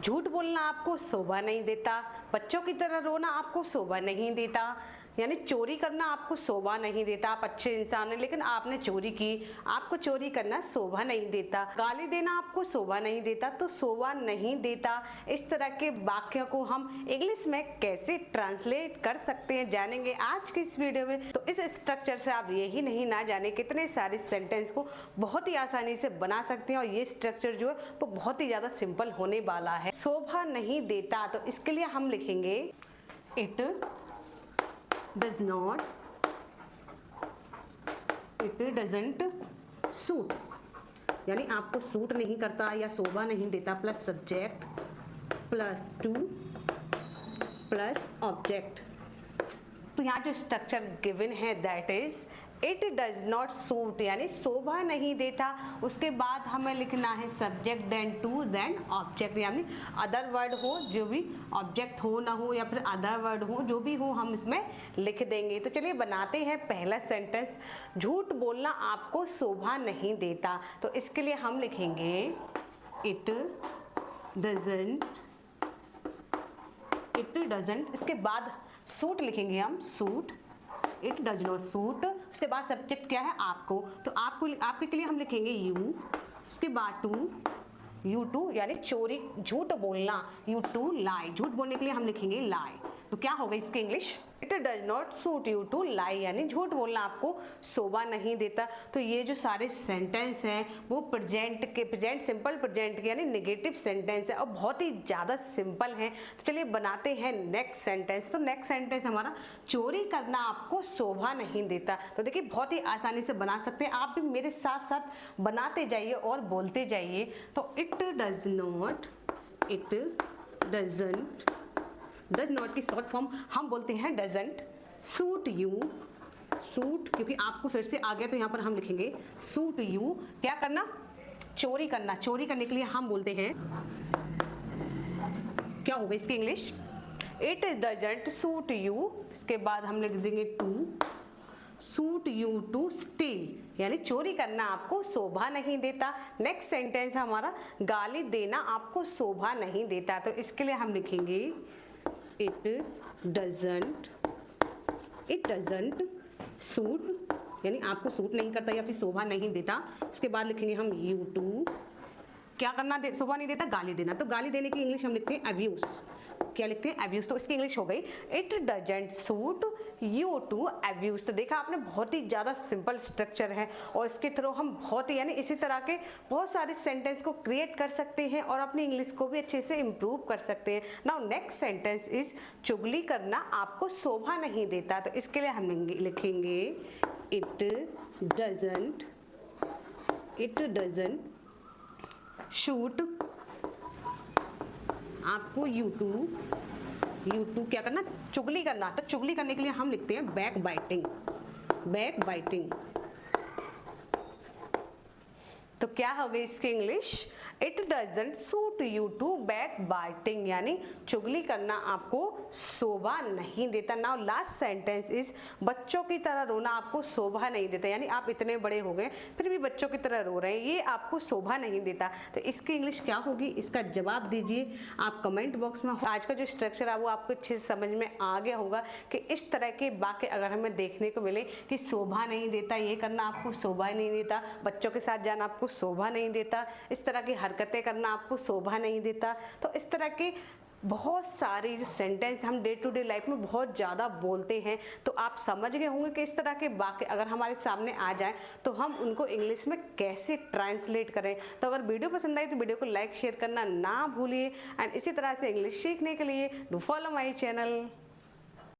झूठ बोलना आपको शोभा नहीं देता, बच्चों की तरह रोना आपको शोभा नहीं देता, यानी चोरी करना आपको शोभा नहीं देता। आप अच्छे इंसान हैं लेकिन आपने चोरी की, आपको चोरी करना शोभा नहीं देता। गाली देना आपको शोभा नहीं देता, तो शोभा नहीं देता। इस तरह के वाक्य को हम इंग्लिश में कैसे ट्रांसलेट कर सकते हैं जानेंगे आज की इस वीडियो में। तो इस स्ट्रक्चर से आप यही नहीं ना जाने कितने सारे सेंटेंस को बहुत ही आसानी से बना सकते हैं, और ये स्ट्रक्चर जो है वो बहुत ही ज्यादा सिंपल होने वाला है। शोभा नहीं देता, तो इसके लिए हम लिखेंगे it does not, it doesn't suit, यानी आपको सूट नहीं करता या शोभा नहीं देता, plus subject plus to plus object. तो यहाँ जो स्ट्रक्चर गिवन है that is it does not suit, यानी शोभा नहीं देता। उसके बाद हमें लिखना है subject then to then object, यानी अदर वर्ड हो, जो भी ऑब्जेक्ट हो ना हो या फिर अदर वर्ड हो, जो भी हो हम इसमें लिख देंगे। तो चलिए बनाते हैं पहला सेंटेंस। झूठ बोलना आपको शोभा नहीं देता, तो इसके लिए हम लिखेंगे इट डजंट, इसके बाद सूट लिखेंगे हम, suit, it does not suit. उसके बाद सब्जेक्ट क्या है, आपको, तो आपके के लिए हम लिखेंगे यू, उसके बाद यू टू, यानी चोरी, झूठ बोलना, यू टू लाई, झूठ बोलने के लिए हम लिखेंगे लाई। तो क्या होगा इसके English, it does not suit you to lie, यानी झूठ बोलना आपको शोभा नहीं देता। तो ये जो सारे सेंटेंस हैं वो प्रेजेंट सिंपल प्रेजेंट के यानी नेगेटिव सेंटेंस है और बहुत ही ज़्यादा सिंपल हैं। तो चलिए बनाते हैं नेक्स्ट सेंटेंस। तो नेक्स्ट सेंटेंस हमारा चोरी करना आपको शोभा नहीं देता। तो देखिए बहुत ही आसानी से बना सकते हैं, आप भी मेरे साथ साथ बनाते जाइए और बोलते जाइए। तो it does not, it doesn't, does not की शॉर्ट फॉर्म हम बोलते हैं डजंट, सूट यू, सूट क्योंकि आपको फिर से आ गया तो यहाँ पर हम लिखेंगे सूट यू। क्या करना, चोरी करना, चोरी करने के लिए हम बोलते हैं, क्या होगा इसकी English, it doesn't suit you. इसके बाद हम लिख देंगे to, suit you to steal, यानी चोरी करना आपको शोभा नहीं देता। नेक्स्ट सेंटेंस हमारा गाली देना आपको शोभा नहीं देता, तो इसके लिए हम लिखेंगे इट डजंट सूट, यानी आपको सूट नहीं करता या फिर शोभा नहीं देता। उसके बाद लिखेंगे हम यू टू, क्या करना, शोभा नहीं देता, गाली देना। तो गाली देने की इंग्लिश हम लिखते हैं अब्यूज, क्या लिखते हैं अब्यूज। तो इसकी इंग्लिश हो गई it doesn't suit you to abuse. तो देखा आपने बहुत ही ज़्यादा सिंपल स्ट्रक्चर है और इसके थ्रू हम बहुत ही यानी इसी तरह के बहुत सारे सेंटेंस को क्रिएट कर सकते हैं और अपनी इंग्लिश को भी अच्छे से इम्प्रूव कर सकते हैं। नाउ नेक्स्ट सेंटेंस इज चुगली करना आपको शोभा नहीं देता। तो इसके लिए हम लिखेंगे इट डजंट शूट आपको यू टू क्या करना, चुगली करना। तो चुगली करने के लिए हम लिखते हैं बैक बाइटिंग। तो क्या होगा इसकी English, it doesn't suit you to back biting, यानी चुगली करना आपको शोभा नहीं देता। नाउ लास्ट सेंटेंस इज बच्चों की तरह रोना आपको शोभा नहीं देता, यानी आप इतने बड़े हो गए फिर भी बच्चों की तरह रो रहे हैं, ये आपको शोभा नहीं देता। तो इसकी इंग्लिश क्या होगी, इसका जवाब दीजिए आप कमेंट बॉक्स में। आज का जो स्ट्रक्चर है वो आपको अच्छे से समझ में आ गया होगा कि इस तरह के वाक्य अगर हमें देखने को मिले कि शोभा नहीं देता, ये करना आपको शोभा नहीं देता, बच्चों के साथ जाना आपको शोभा नहीं देता, इस तरह की हरकतें करना आपको शोभा नहीं देता। तो इस तरह के बहुत सारे जो सेंटेंस हम डे टू डे लाइफ में बहुत ज़्यादा बोलते हैं। तो आप समझ गए होंगे कि इस तरह के वाक्य अगर हमारे सामने आ जाए तो हम उनको इंग्लिश में कैसे ट्रांसलेट करें। तो अगर वीडियो पसंद आई तो वीडियो को लाइक शेयर करना ना भूलिए एंड इसी तरह से इंग्लिश सीखने के लिए डू फॉलो माई चैनल।